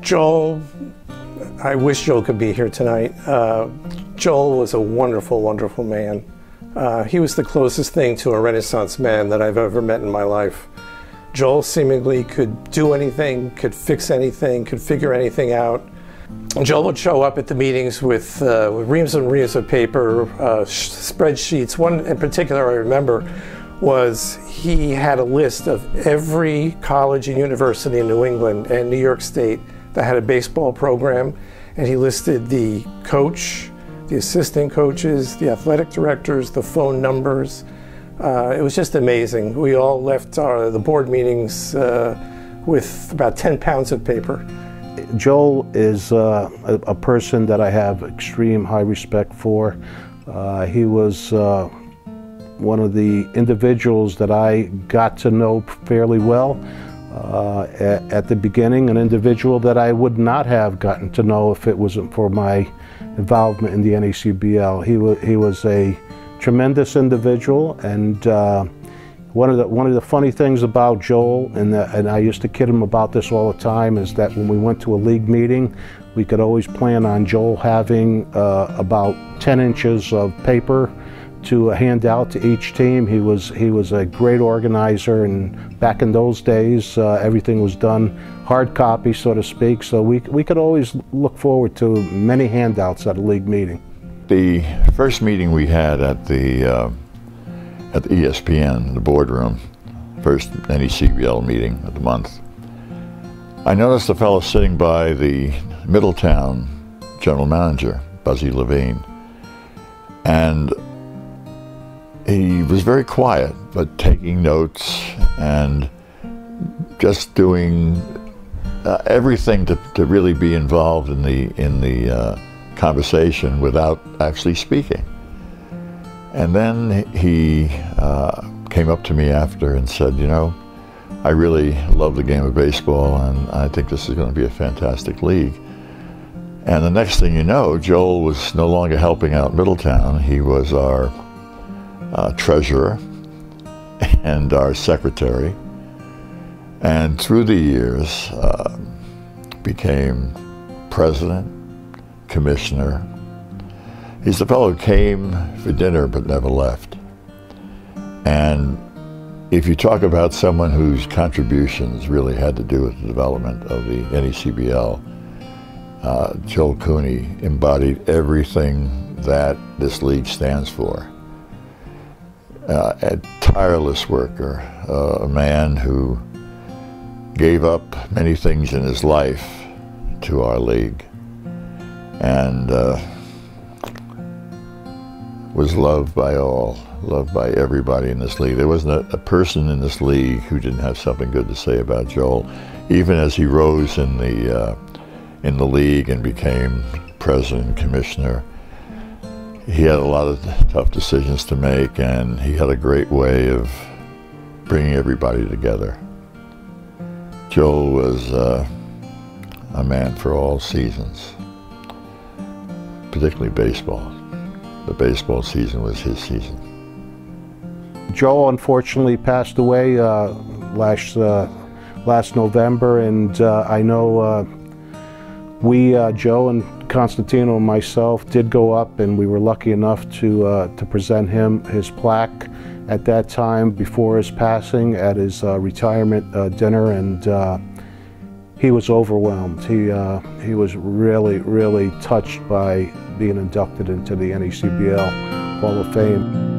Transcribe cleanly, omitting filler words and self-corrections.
Joel, I wish Joel could be here tonight. Joel was a wonderful, wonderful man. He was the closest thing to a Renaissance man that I've ever met in my life. Joel seemingly could do anything, could fix anything, could figure anything out. Joel would show up at the meetings with reams and reams of paper, spreadsheets. One in particular I remember was he had a list of every college and university in New England and New York State that had a baseball program, and he listed the coach, the assistant coaches, the athletic directors, the phone numbers. It was just amazing. We all left the board meetings with about 10 pounds of paper. Joel is a person that I have extreme high respect for. He was one of the individuals that I got to know fairly well at the beginning, an individual that I would not have gotten to know if it wasn't for my involvement in the NECBL. He was a tremendous individual, and one of the funny things about Joel, and I used to kid him about this all the time, is that when we went to a league meeting, we could always plan on Joel having about 10 inches of paper to hand out to each team. He was a great organizer, and back in those days, everything was done hard copy, so to speak. So we could always look forward to many handouts at a league meeting. The first meeting we had at the ESPN, the boardroom, first NECBL meeting of the month, I noticed a fellow sitting by the Middletown general manager, Buzzy Levine, and he was very quiet, but taking notes and just doing everything to really be involved in the conversation without actually speaking. And then he came up to me after and said, "You know, I really love the game of baseball, and I think this is going to be a fantastic league." And the next thing you know, Joel was no longer helping out Middletown. He was our treasurer and our secretary, and through the years became president, commissioner. He's the fellow who came for dinner but never left. And if you talk about someone whose contributions really had to do with the development of the NECBL, Joel Cooney embodied everything that this league stands for. A tireless worker, a man who gave up many things in his life to our league, and was loved by all, loved by everybody in this league. There wasn't a person in this league who didn't have something good to say about Joel. Even as he rose in the league and became president and commissioner, he had a lot of tough decisions to make, and he had a great way of bringing everybody together. Joel was a man for all seasons, particularly baseball. The baseball season was his season. Joel unfortunately passed away last November, and I know Joe and Constantino and myself did go up, and we were lucky enough to present him his plaque at that time before his passing at his retirement dinner, and he was overwhelmed. He was really, really touched by being inducted into the NECBL Hall of Fame.